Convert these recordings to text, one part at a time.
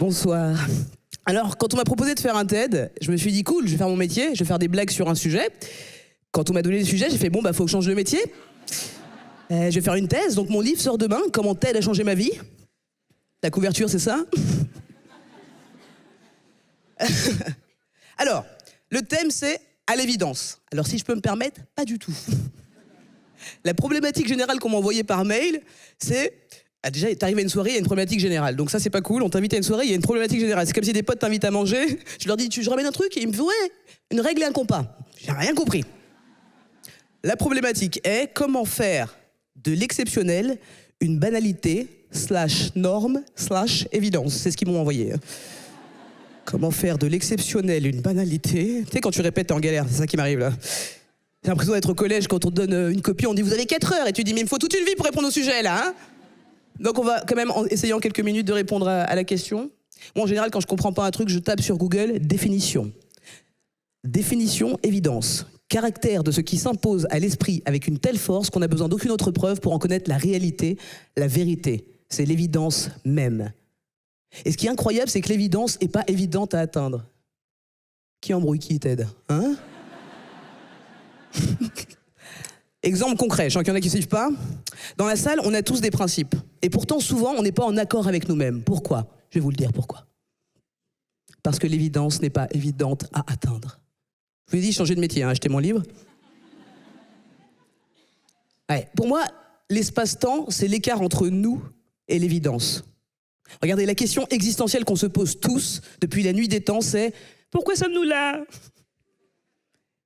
Bonsoir. Alors, quand on m'a proposé de faire un TED, je me suis dit cool, je vais faire mon métier, je vais faire des blagues sur un sujet. Quand on m'a donné le sujet, j'ai fait bon, faut que je change de métier. Je vais faire une thèse, donc mon livre sort demain, comment TED a changé ma vie. La couverture, c'est ça. Alors, le thème, c'est à l'évidence. Alors, si je peux me permettre, pas du tout. La problématique générale qu'on m'a envoyée par mail, c'est... déjà, t'arrives à une soirée, il y a une problématique générale. Donc ça, c'est pas cool. On t'invite à une soirée, il y a une problématique générale. C'est comme si des potes t'invitent à manger. Je leur dis, je ramène un truc, et ils me font, ouais, une règle et un compas. J'ai rien compris. La problématique est comment faire de l'exceptionnel une banalité / norme / évidence. C'est ce qu'ils m'ont envoyé. Comment faire de l'exceptionnel une banalité. Tu sais, quand tu répètes, t'es en galère. C'est ça qui m'arrive, là. J'ai l'impression d'être au collège, quand on te donne une copie, on dit, vous avez 4 heures. Et tu dis, mais il me faut toute une vie pour répondre au sujet, là, hein. Donc on va quand même essayer en quelques minutes de répondre à la question. Moi, en général, quand je comprends pas un truc, je tape sur Google « définition ». Définition, évidence. Caractère de ce qui s'impose à l'esprit avec une telle force qu'on n'a besoin d'aucune autre preuve pour en connaître la réalité, la vérité. C'est l'évidence même. Et ce qui est incroyable, c'est que l'évidence n'est pas évidente à atteindre. Qui embrouille qui t'aide, hein? Exemple concret, je sens qu'il y en a qui ne suivent pas. Dans la salle, on a tous des principes. Et pourtant, souvent, on n'est pas en accord avec nous-mêmes. Pourquoi? Je vais vous le dire pourquoi. Parce que l'évidence n'est pas évidente à atteindre. Je vous ai dit, changez de métier, hein, achetez mon livre. Ouais. Pour moi, l'espace-temps, c'est l'écart entre nous et l'évidence. Regardez, la question existentielle qu'on se pose tous depuis la nuit des temps, c'est « Pourquoi sommes-nous là ?»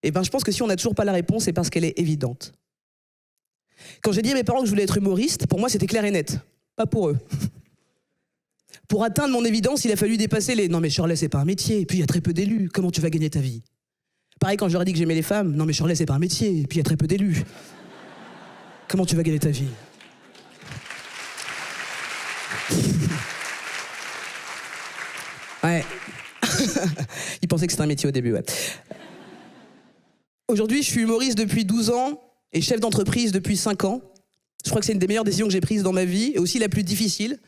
Eh bien, je pense que si on n'a toujours pas la réponse, c'est parce qu'elle est évidente. Quand j'ai dit à mes parents que je voulais être humoriste, pour moi, c'était clair et net. Pas pour eux. Pour atteindre mon évidence, il a fallu dépasser les « Non mais Shirley, c'est pas un métier, et puis il y a très peu d'élus, comment tu vas gagner ta vie ?» Pareil, quand je leur ai dit que j'aimais les femmes, « Non mais Shirley, c'est pas un métier, et puis il y a très peu d'élus. Comment tu vas gagner ta vie ?» Ouais. Ils pensaient que c'était un métier au début, ouais. Aujourd'hui, je suis humoriste depuis 12 ans et chef d'entreprise depuis 5 ans. Je crois que c'est une des meilleures décisions que j'ai prises dans ma vie et aussi la plus difficile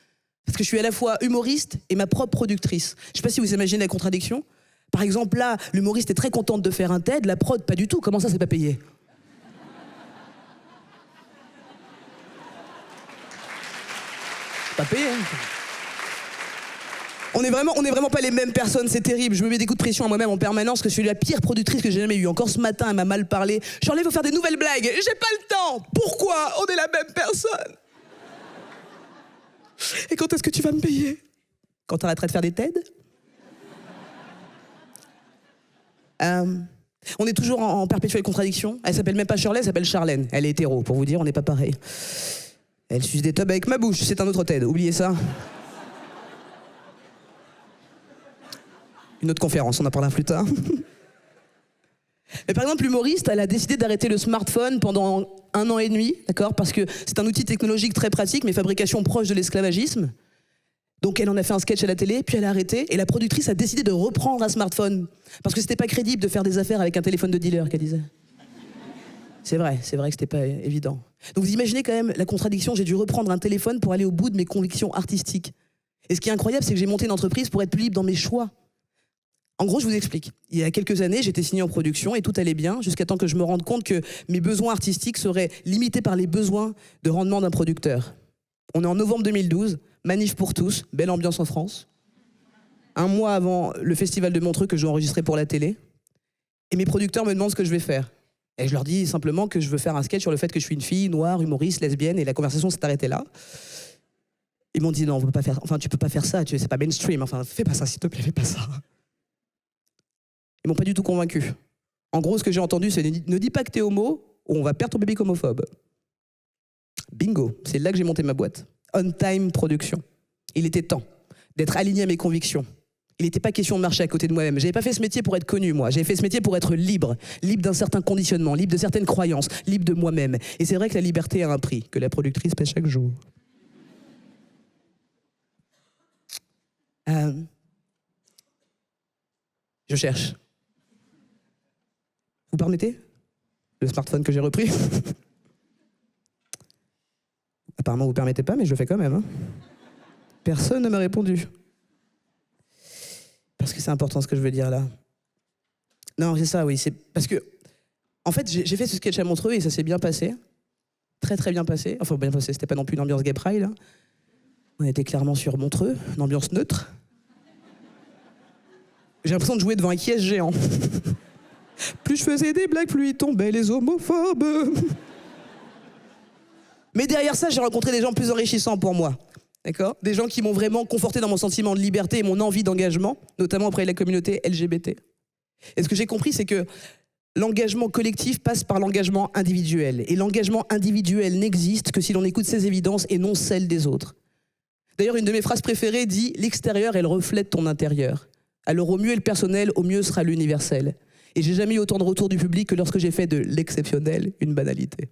parce que je suis à la fois humoriste et ma propre productrice. Je ne sais pas si vous imaginez la contradiction. Par exemple, là, l'humoriste est très contente de faire un TED, la prod, pas du tout. Comment ça, c'est pas payé? Pas payé, hein. On est vraiment pas les mêmes personnes, c'est terrible. Je me mets des coups de pression à moi-même en permanence, que je suis la pire productrice que j'ai jamais eue. Encore ce matin, elle m'a mal parlé. J'enlève, faut faire des nouvelles blagues. J'ai pas le temps. Pourquoi? On est la même personne. Et quand est-ce que tu vas me payer? Quand t'arrêteras de faire des TED? On est toujours en perpétuelle contradiction. Elle s'appelle même pas Shirley, elle s'appelle Charlène. Elle est hétéro, pour vous dire, on n'est pas pareil. Elle suce des tubs avec ma bouche, c'est un autre TED, oubliez ça. Une autre conférence, on en parlera plus tard. Mais par exemple, l'humoriste, elle a décidé d'arrêter le smartphone pendant 1 an et demi, d'accord? Parce que c'est un outil technologique très pratique, mais fabrication proche de l'esclavagisme. Donc elle en a fait un sketch à la télé, puis elle a arrêté, et la productrice a décidé de reprendre un smartphone. Parce que c'était pas crédible de faire des affaires avec un téléphone de dealer, qu'elle disait. C'est vrai que c'était pas évident. Donc vous imaginez quand même la contradiction, j'ai dû reprendre un téléphone pour aller au bout de mes convictions artistiques. Et ce qui est incroyable, c'est que j'ai monté une entreprise pour être plus libre dans mes choix. En gros, je vous explique. Il y a quelques années, j'étais signé en production et tout allait bien, jusqu'à temps que je me rende compte que mes besoins artistiques seraient limités par les besoins de rendement d'un producteur. On est en novembre 2012, manif pour tous, belle ambiance en France. 1 mois avant le festival de Montreux que je dois enregistrer pour la télé. Et mes producteurs me demandent ce que je vais faire. Et je leur dis simplement que je veux faire un sketch sur le fait que je suis une fille noire, humoriste, lesbienne, et la conversation s'est arrêtée là. Ils m'ont dit non, on peut pas faire, enfin tu peux pas faire ça, c'est pas mainstream, enfin fais pas ça s'il te plaît, fais pas ça. Ils m'ont pas du tout convaincu. En gros, ce que j'ai entendu, c'est ne dis pas que t'es homo, ou on va perdre ton public homophobe. Bingo, c'est là que j'ai monté ma boîte. On Time Production. Il était temps d'être aligné à mes convictions. Il n'était pas question de marcher à côté de moi-même. J'avais pas fait ce métier pour être connu, moi. J'avais fait ce métier pour être libre. Libre d'un certain conditionnement, libre de certaines croyances, libre de moi-même. Et c'est vrai que la liberté a un prix, que la productrice paie chaque jour. Je cherche. Vous permettez? Le smartphone que j'ai repris. Apparemment, vous ne permettez pas, mais je le fais quand même. Hein. Personne ne m'a répondu. parce que c'est important ce que je veux dire là. Non, c'est ça, oui. C'est parce que, en fait, j'ai fait ce sketch à Montreux et ça s'est bien passé. Très, très bien passé. Enfin, bien passé, c'était pas non plus une ambiance gay pride. Hein. On était clairement sur Montreux, une ambiance neutre. J'ai l'impression de jouer devant un qui-est géant. Plus je faisais des blagues, plus ils tombaient les homophobes. Mais derrière ça, j'ai rencontré des gens plus enrichissants pour moi. D'accord ? Des gens qui m'ont vraiment conforté dans mon sentiment de liberté et mon envie d'engagement, notamment auprès de la communauté LGBT. Et ce que j'ai compris, c'est que l'engagement collectif passe par l'engagement individuel. Et l'engagement individuel n'existe que si l'on écoute ses évidences et non celles des autres. D'ailleurs, une de mes phrases préférées dit « L'extérieur est le reflet de ton intérieur. Alors au mieux est le personnel, au mieux sera l'universel. » Et j'ai jamais eu autant de retours du public que lorsque j'ai fait de l'exceptionnel une banalité.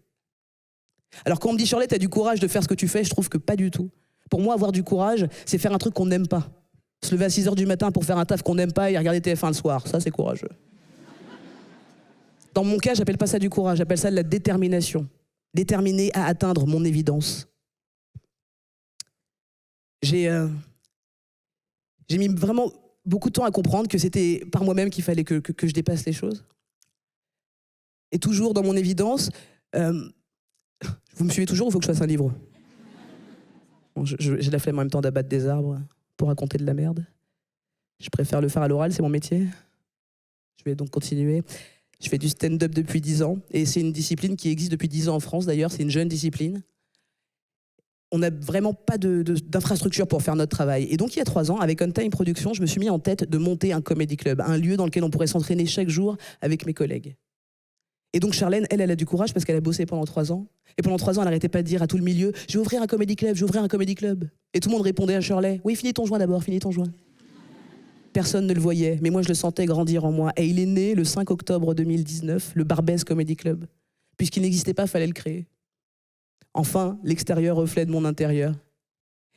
Alors quand on me dit « Shirley, t'as du courage de faire ce que tu fais », je trouve que pas du tout. Pour moi, avoir du courage, c'est faire un truc qu'on n'aime pas. Se lever à 6h du matin pour faire un taf qu'on n'aime pas et regarder TF1 le soir, ça c'est courageux. Dans mon cas, j'appelle pas ça du courage, j'appelle ça de la détermination. Déterminé à atteindre mon évidence. J'ai mis vraiment beaucoup de temps à comprendre que c'était par moi-même qu'il fallait que je dépasse les choses. Et toujours dans mon évidence, vous me suivez toujours ou il faut que je fasse un livre? Bon, j'ai la flemme en même temps d'abattre des arbres pour raconter de la merde. Je préfère le faire à l'oral, c'est mon métier. Je vais donc continuer. Je fais du stand-up depuis 10 ans et c'est une discipline qui existe depuis 10 ans en France d'ailleurs, c'est une jeune discipline. On n'a vraiment pas d'infrastructure pour faire notre travail. Et donc il y a 3 ans, avec On Time Productions, je me suis mis en tête de monter un comedy club, un lieu dans lequel on pourrait s'entraîner chaque jour avec mes collègues. Et donc Charlène, elle a du courage parce qu'elle a bossé pendant 3 ans. Et pendant 3 ans, elle n'arrêtait pas de dire à tout le milieu « Je vais ouvrir un comedy club, je vais ouvrir un comedy club ». Et tout le monde répondait à Shirley « Oui, finis ton joint d'abord, finis ton joint ». Personne ne le voyait, mais moi je le sentais grandir en moi. Et il est né le 5 octobre 2019, le Barbès Comedy Club. Puisqu'il n'existait pas, fallait le créer. Enfin, l'extérieur reflète mon intérieur.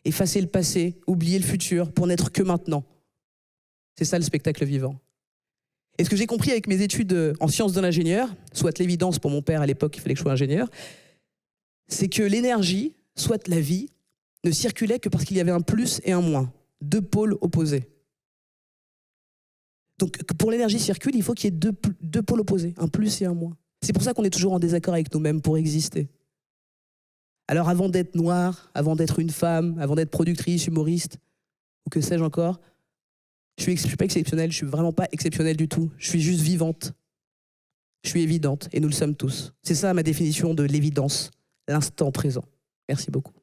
Effacer le passé, oublier le futur pour n'être que maintenant. C'est ça le spectacle vivant. Et ce que j'ai compris avec mes études en sciences de l'ingénieur, soit l'évidence pour mon père à l'époque, il fallait que je sois ingénieur, c'est que l'énergie, soit la vie, ne circulait que parce qu'il y avait un plus et un moins, 2 pôles opposés. Donc pour l'énergie circule, il faut qu'il y ait deux pôles opposés, un plus et un moins. C'est pour ça qu'on est toujours en désaccord avec nous-mêmes pour exister. Alors avant d'être noire, avant d'être une femme, avant d'être productrice, humoriste, ou que sais-je encore, je suis pas exceptionnelle, je suis vraiment pas exceptionnelle du tout. Je suis juste vivante. Je suis évidente, et nous le sommes tous. C'est ça ma définition de l'évidence, l'instant présent. Merci beaucoup.